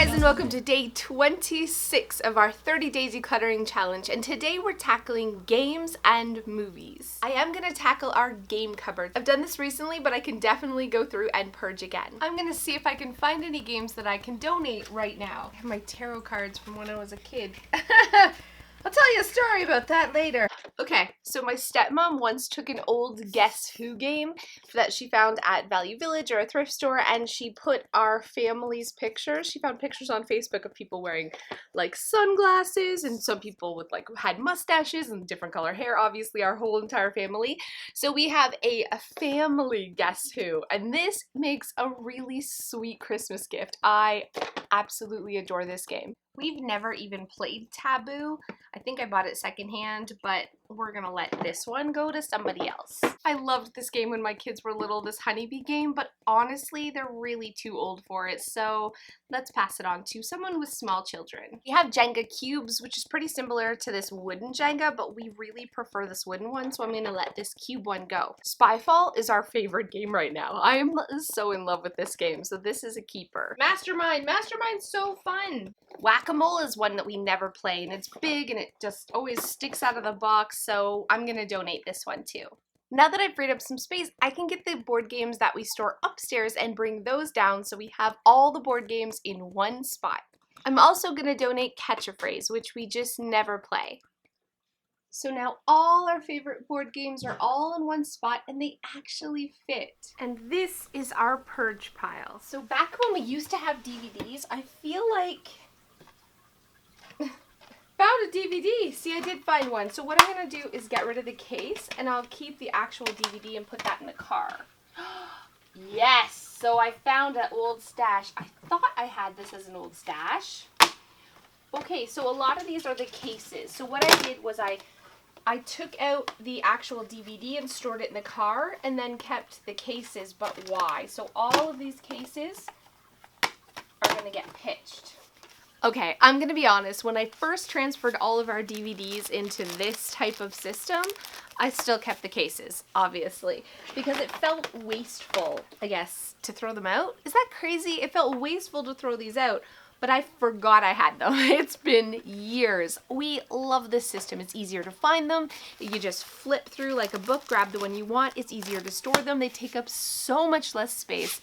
guys, and welcome to day 26 of our 30-day decluttering challenge, and today we're tackling games and movies. I am going to tackle our game cupboard. I've done this recently, but I can definitely go through and purge again. I'm going to see if I can find any games that I can donate right now. I have my tarot cards from when I was a kid. I'll tell you a story about that later. Okay, so my stepmom once took an old Guess Who game that she found at Value Village or a thrift store, and she put our family's pictures. She found pictures on Facebook of people wearing like sunglasses, and some people with like had mustaches and different color hair, obviously our whole entire family. So we have a family Guess Who, and this makes a really sweet Christmas gift. I absolutely adore this game. We've never even played Taboo. I think I bought it secondhand, but we're gonna let this one go to somebody else. I loved this game when my kids were little, this honeybee game, but honestly, they're really too old for it, so let's pass it on to someone with small children. We have Jenga cubes, which is pretty similar to this wooden Jenga, but we really prefer this wooden one, so I'm gonna let this cube one go. Spyfall is our favorite game right now. I am so in love with this game, so this is a keeper. Mastermind! Mastermind's so fun! Whack-a-mole is one that we never play, and it's big and it just always sticks out of the box, so I'm gonna donate this one too. Now that I've freed up some space, I can get the board games that we store upstairs and bring those down so we have all the board games in one spot. I'm also gonna donate Catch a Phrase, which we just never play. So now all our favorite board games are all in one spot and they actually fit. And this is our purge pile. So back when we used to have DVDs, I feel like found a DVD. See, I did find one. So what I'm going to do is get rid of the case, and I'll keep the actual DVD and put that in the car. Yes! So I found an old stash. I thought I had this as an old stash. Okay, so a lot of these are the cases. So what I did was I took out the actual DVD and stored it in the car, and then kept the cases, but why? So all of these cases are going to get pitched. Okay, I'm gonna be honest, when I first transferred all of our DVDs into this type of system, I still kept the cases, obviously, because it felt wasteful, I guess, to throw them out. Is that crazy? It felt wasteful to throw these out, but I forgot I had them. It's been years. We love this system. It's easier to find them. You just flip through like a book, grab the one you want. It's easier to store them. They take up so much less space.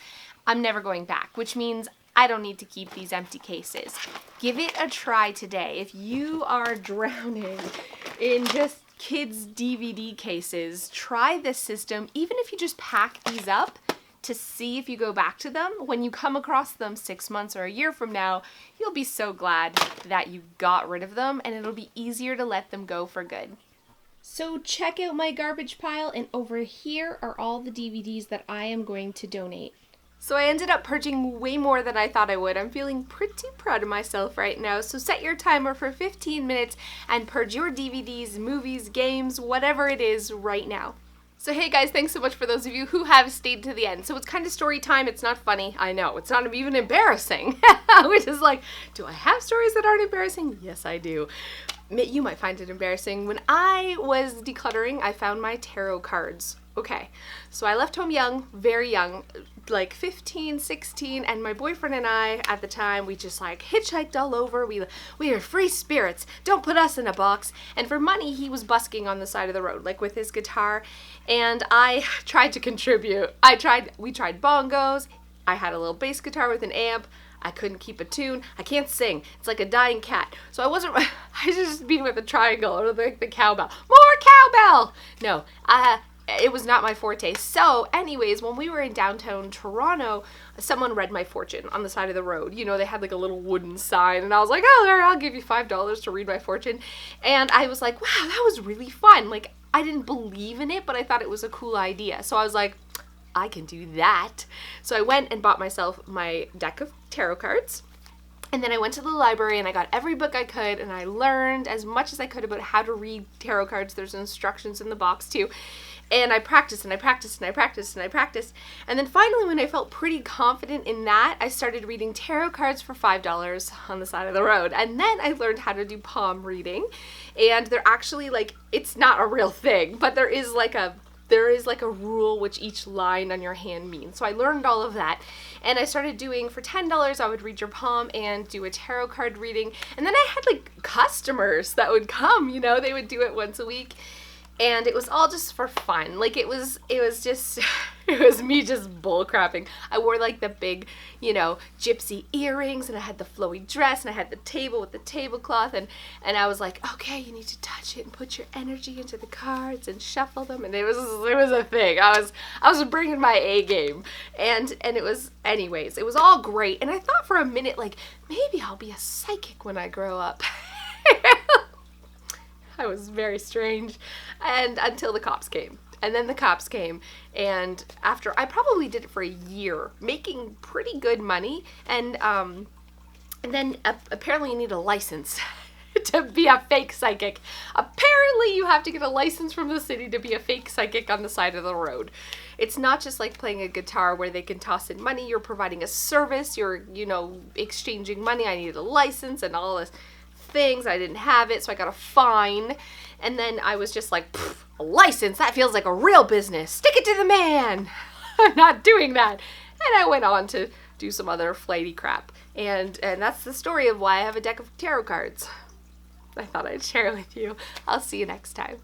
I'm never going back, which means I don't need to keep these empty cases. Give it a try today. If you are drowning in just kids' DVD cases, try this system, even if you just pack these up to see if you go back to them. When you come across them 6 months or a year from now, you'll be so glad that you got rid of them, and it'll be easier to let them go for good. So check out my garbage pile, and over here are all the DVDs that I am going to donate. So I ended up purging way more than I thought I would. I'm feeling pretty proud of myself right now. So set your timer for 15 minutes and purge your DVDs, movies, games, whatever it is right now. So hey guys, thanks so much for those of you who have stayed to the end. So it's kind of story time. It's not funny. I know. It's not even embarrassing. Which is like, do I have stories that aren't embarrassing? Yes, I do. You might find it embarrassing. When I was decluttering, I found my tarot cards. Okay, so I left home young, very young, like 15, 16, and my boyfriend and I, at the time, we just like hitchhiked all over. We are free spirits. Don't put us in a box. And for money, he was busking on the side of the road, like with his guitar, and I tried to contribute. We tried bongos. I had a little bass guitar with an amp. I couldn't keep a tune. I can't sing. It's like a dying cat. So I just beat with a triangle or like the cowbell. More cowbell! No, it was not my forte. So anyways, when we were in downtown Toronto, someone read my fortune on the side of the road. You know, they had like a little wooden sign, and I was like, oh, there, I'll give you $5 to read my fortune. And I was like, wow, that was really fun. Like, I didn't believe in it, but I thought it was a cool idea. So I was like, I can do that. So I went and bought myself my deck of tarot cards. And then I went to the library and I got every book I could, and I learned as much as I could about how to read tarot cards. There's instructions in the box too. And I practiced and I practiced and I practiced and I practiced. And then finally, when I felt pretty confident in that, I started reading tarot cards for $5 on the side of the road. And then I learned how to do palm reading. And they're actually like, it's not a real thing, but there is like a there is like a rule which each line on your hand means. So I learned all of that, and I started doing, for $10, I would read your palm and do a tarot card reading. And then I had like customers that would come, you know, they would do it once a week. And it was all just for fun. Like it was just, it was me just bullcrapping. I wore like the big, you know, gypsy earrings, and I had the flowy dress, and I had the table with the tablecloth, and I was like, okay, you need to touch it and put your energy into the cards and shuffle them. And it was a thing. I was bringing my A game, and it was, anyways, it was all great. And I thought for a minute, like, maybe I'll be a psychic when I grow up. I was very strange, and until the cops came. And then the cops came, and after, I probably did it for a year, making pretty good money, and then apparently you need a license to be a fake psychic. Apparently you have to get a license from the city to be a fake psychic on the side of the road. It's not just like playing a guitar where they can toss in money. You're providing a service, you're, you know, exchanging money. I needed a license and all this things. I didn't have it, so I got a fine. And then I was just like, a license? That feels like a real business. Stick it to the man. I'm not doing that. And I went on to do some other flighty crap. And that's the story of why I have a deck of tarot cards. I thought I'd share it with you. I'll see you next time.